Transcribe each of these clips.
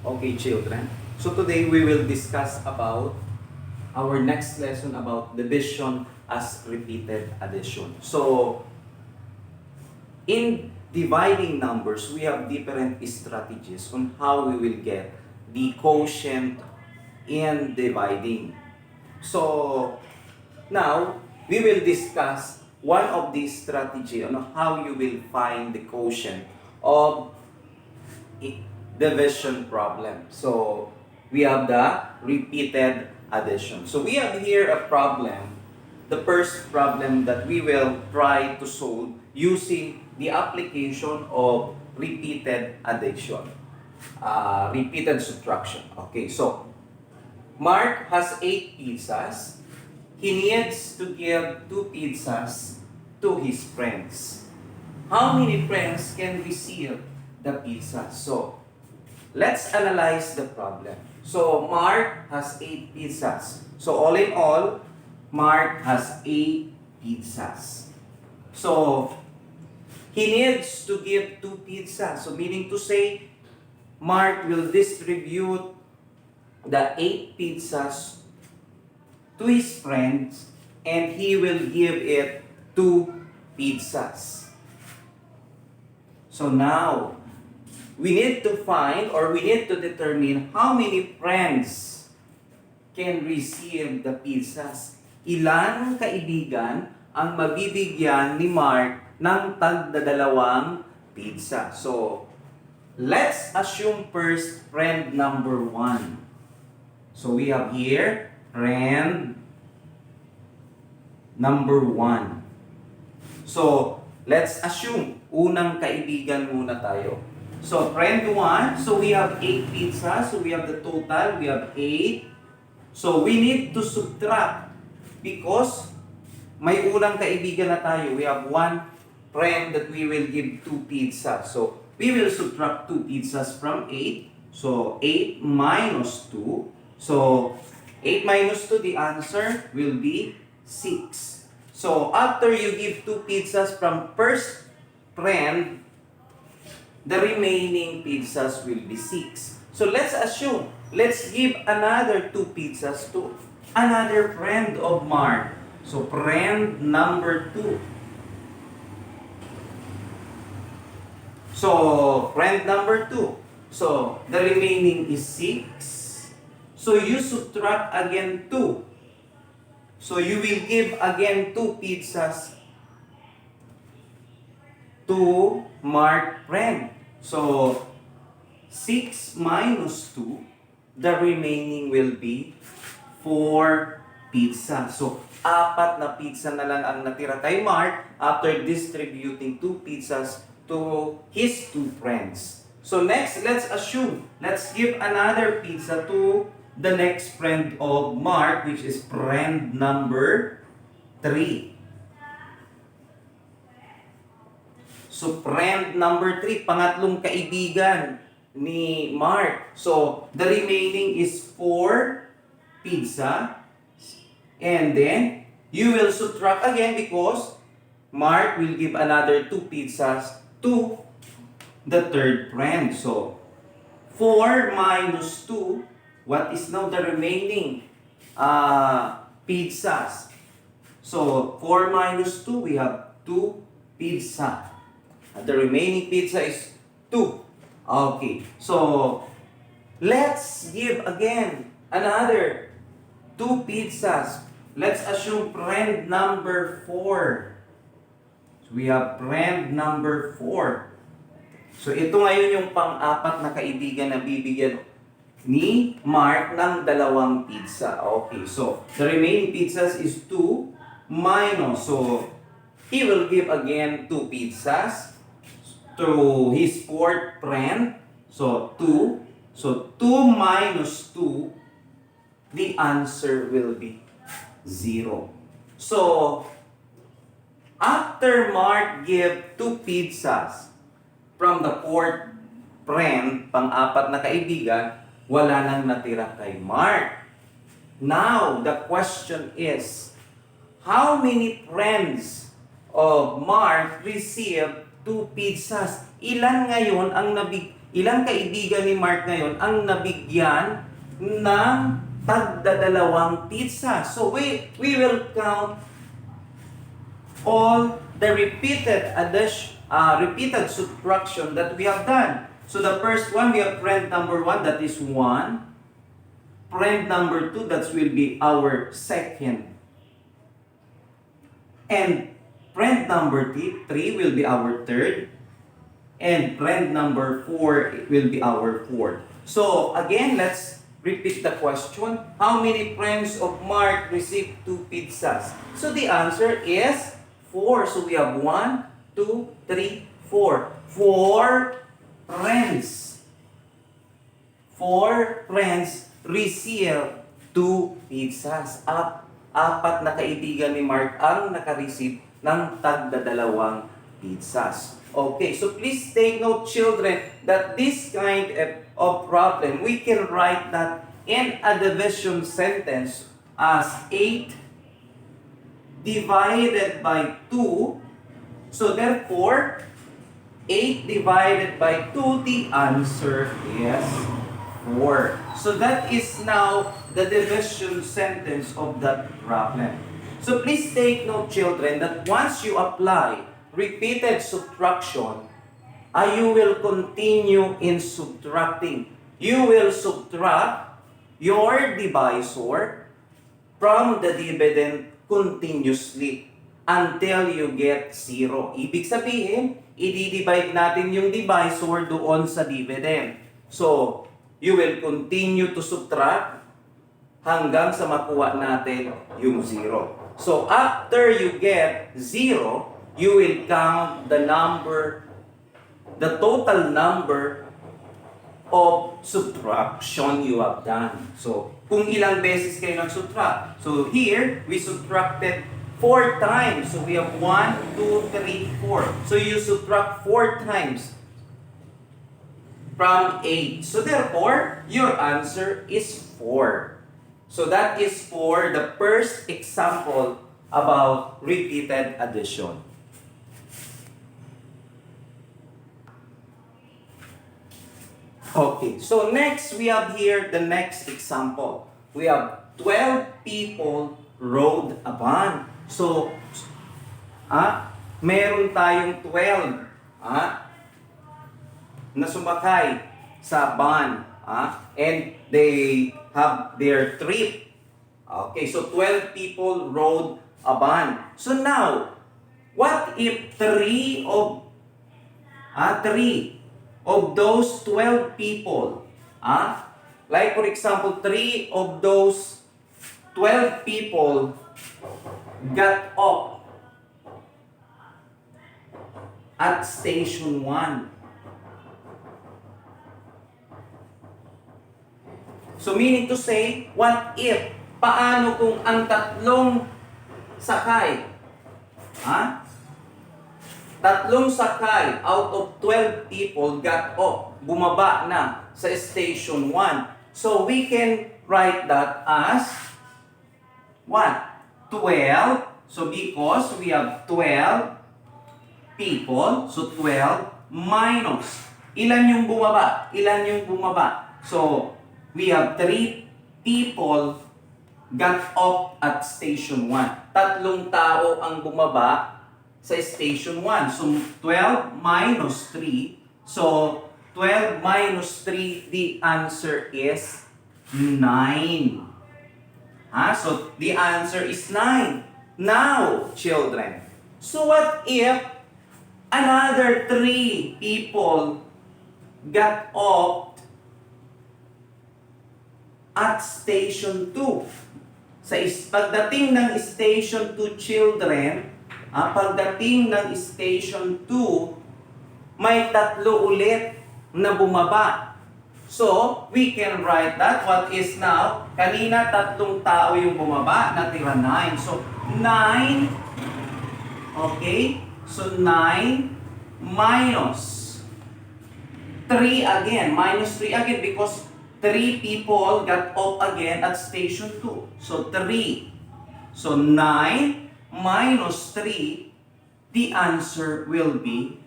Okay, children. So today we will discuss about our next lesson about division as repeated addition. So in dividing numbers, we have different strategies on how we will get the quotient in dividing. So now we will discuss one of these strategy on how you will find the quotient of division problem. So we have the repeated addition. So we have here a problem, the first problem that we will try to solve using the application of repeated addition, repeated subtraction. Okay, so Mark has 8 pizzas. He needs to give 2 pizzas to his friends. How many friends can receive the pizza? So let's analyze the problem. So Mark has 8 pizzas. So all in all, Mark has 8 pizzas. So he needs to give 2 pizzas. So meaning to say, Mark will distribute the 8 pizzas to his friends and he will give it 2 pizzas. So now, we need to find or we need to determine how many friends can receive the pizzas. Ilan kaibigan ang mabibigyan ni Mark ng tagdadalawang pizza? So, let's assume first friend number 1. So, we have here friend number 1. So, let's assume unang kaibigan muna tayo. So, friend 1, so we have 8 pizzas. So, we have the total, we have 8. So, we need to subtract because may unang kaibigan na tayo. We have one friend that we will give 2 pizzas. So, we will subtract 2 pizzas from 8. So, 8 minus 2. So, 8 minus 2, the answer will be 6. So, after you give 2 pizzas from first friend, the remaining pizzas will be 6. So let's assume, let's give another 2 pizzas to another friend of Mark. So friend number 2. So friend number 2. So the remaining is 6. So you subtract again 2. So you will give again 2 pizzas to Mark friend. So, 6 minus 2, the remaining will be 4 pizza. So, 4 na pizza na lang ang natira kay Mark after distributing 2 pizzas to his 2 friends. So, next, let's assume, let's give another pizza to the next friend of Mark, which is friend number 3. So, friend number 3, pangatlong kaibigan ni Mark. So, the remaining is 4 pizza. And then, you will subtract again because Mark will give another 2 pizzas to the third friend. So, 4 minus 2, what is now the remaining pizzas? So, 4 minus 2, we have 2 pizza. The remaining pizza is 2. Okay. So, let's give again another 2 pizzas. Let's assume friend number 4. So, we have friend number 4. So, ito ngayon yung pang-apat na kaibigan na bibigyan ni Mark ng 2 pizza. Okay. So, the remaining pizzas is 2 minus. So, he will give again 2 pizzas to his 4th friend. So, 2. So, 2 minus 2, the answer will be 0. So, after Mark gave 2 pizzas from the 4th friend, pang-apat na kaibigan, wala nang natira kay Mark. Now, the question is, how many friends of Mark received 2 pizzas? Ilan ngayon ang Ilang kaibigan ni Mark ngayon ang nabigyan ng tagdadalawang pizza? So we will count all the repeated subtraction that we have done. So the first one, we have friend number 1, that is 1. Friend number 2, that will be our second. And friend number 3 will be our third. And friend number 4 will be our fourth. So again, let's repeat the question. How many friends of Mark received 2 pizzas? So the answer is 4. So we have 1, 2, 3, 4. 4 friends. 4 friends received 2 pizzas. Apat na kaibigan ni Mark ang nakareceive ng tagdadalawang pizzas. Okay, so please take note, children, that this kind of problem, we can write that in a division sentence as 8 divided by 2. So therefore, 8 divided by 2, the answer is 4. So that is now the division sentence of that problem. So please take note, children, that once you apply repeated subtraction, you will continue in subtracting. You will subtract your divisor from the dividend continuously until you get 0. Ibig sabihin, i-divide natin yung divisor doon sa dividend. So, you will continue to subtract hanggang sa makuha natin yung 0. So, after you get 0, you will count the total number of subtraction you have done. So, kung ilang beses kayo nag-subtract. So, here, we subtracted 4 times. So, we have 1, 2, 3, 4. So, you subtract 4 times from 8. So, therefore, your answer is 4. So, that is for the first example about repeated addition. Okay, so next we have here the next example. We have 12 people rode a van. So, meron tayong 12 na sumakay sa van. And they have their trip. Okay, so 12 people rode a van. So now, what if 3 of those 12 people, like for example, 3 of those 12 people got off at station 1. So meaning to say, what if, paano kung ang tatlong sakay, tatlong sakay out of 12 people got off, bumaba na sa station 1. So we can write that as what? 12. So because we have 12 people, so 12 minus. Ilan yung bumaba? Ilan yung bumaba? So we have 3 people got off at station 1. Tatlong tao ang bumaba sa station 1. So, 12 minus 3. So, 12 minus 3, the answer is 9. So, the answer is 9. Now, children, so what if another 3 people got off at station 2? Sa pagdating ng station 2, children, pagdating ng station 2, may 3 ulit na bumaba. So, we can write that. What is now? Kanina, 3 tao yung bumaba, natira 9. So, 9, okay? So, 9 minus 3 again. Minus 3 again because 3 people got off again at station 2. So, 3. So, 9 minus 3, the answer will be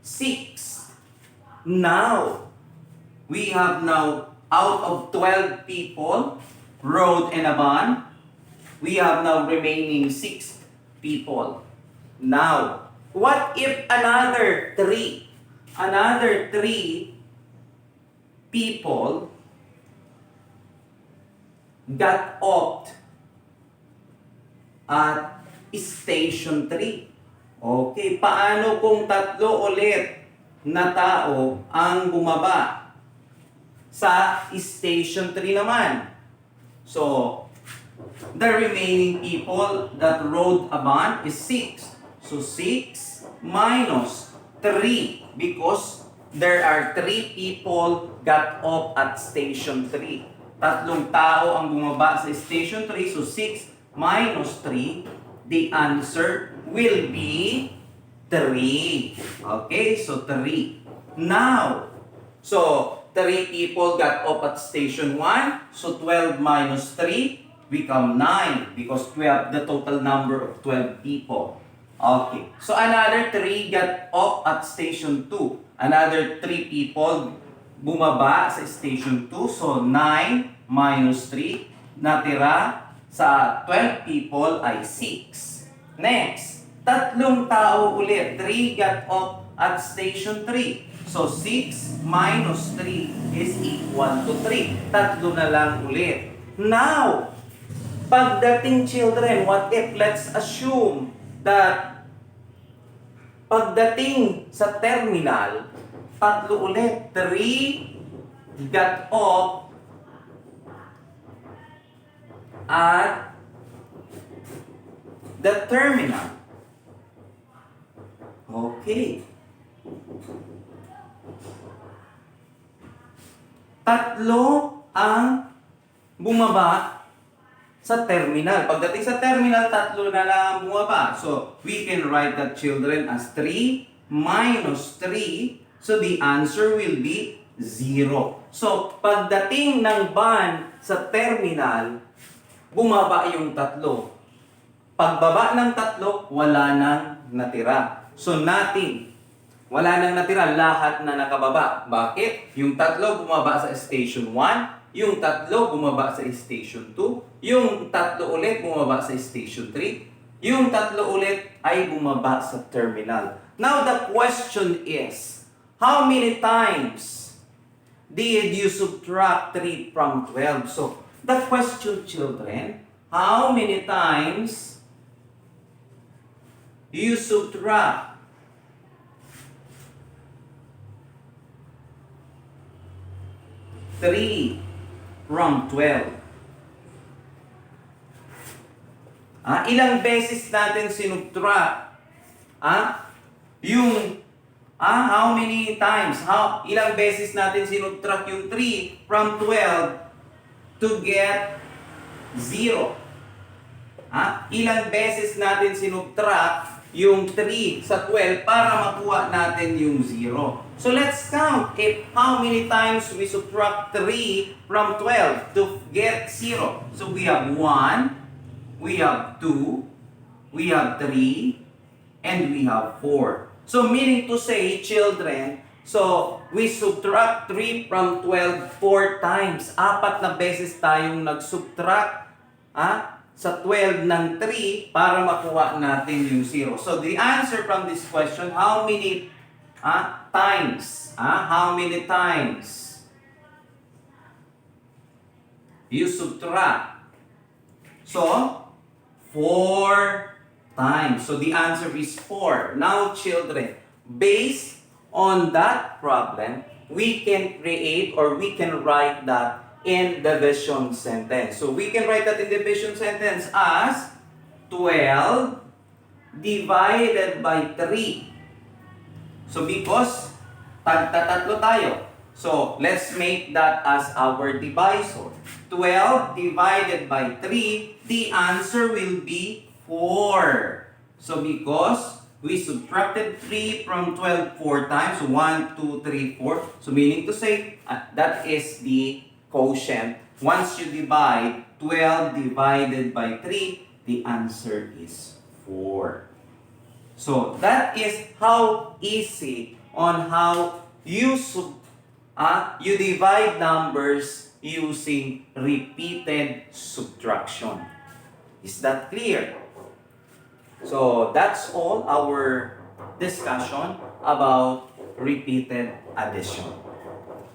6. Now, we have now, out of 12 people, rode in a van, we have now remaining 6 people. Now, what if another 3 people got off at Station 3? Okay, paano kung 3 ulit na tao ang bumaba sa Station 3 naman? So, the remaining people that rode a van is 6. So, 6 minus 3 because there are 3 people got off at Station 3. 3 tao ang bumaba sa Station 3. So, 6 minus 3, the answer will be 3. Okay, so 3. Now, so 3 people got off at Station 1. So 12 minus 3 become 9 because we have the total number of 12 people. Okay, so another 3 got off at Station 2. Another 3 people bumaba sa Station 2. So 9 minus 3, natira sa 12 people ay 6. Next, 3 tao ulit. 3 got off at Station 3. So, 6 minus 3 is equal to 3. 3 na lang ulit. Now, pagdating children, what if, let's assume that pagdating sa terminal, 3 ulit. 3 got off at the terminal. Okay. 3 ang bumaba sa terminal. Pagdating sa terminal, 3 na lang ang bumaba. So, we can write that children as 3 minus 3. So, the answer will be 0. So, pagdating ng van sa terminal, bumaba yung 3. Pagbaba ng 3, wala nang natira. So, nothing. Wala nang natira, lahat na nakababa. Bakit? Yung 3 bumaba sa Station 1, yung 3 bumaba sa Station 2, yung 3 ulit bumaba sa Station 3, yung 3 ulit ay bumaba sa terminal. Now, the question is, how many times did you subtract 3 from 12? So, the question, children, how many times you subtract 3 from 12? Ilang beses natin sinubtract? How many times? Ilang beses natin sinubtract yung 3 from 12 to get 0? Ilang beses natin sinubtract yung 3 sa 12 para makuha natin yung 0? So let's count how many times we subtract 3 from 12 to get 0. So we have 1, we have 2, we have 3, and we have 4. So meaning to say, children, so we subtract 3 from 12 4 times. 4 na beses tayong nag-subtract sa 12 ng 3 para makuha natin yung 0. So the answer from this question, how many times? How many times you subtract? So, 4 times. So the answer is 4. Now, children, based on that problem, we can create or we can write that in division sentence. So we can write that in division sentence as 12 divided by 3. So because tagtatatlo tayo, so let's make that as our divisor. 12 divided by 3, the answer will be 4. So because we subtracted 3 from 12 4 times, 1, 2, 3, 4. So meaning to say, that is the quotient. Once you divide 12 divided by 3, the answer is 4. So that is how easy on how you divide numbers using repeated subtraction. Is that clear? So that's all our discussion about repeated addition.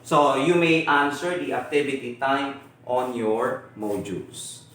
So you may answer the activity time on your modules.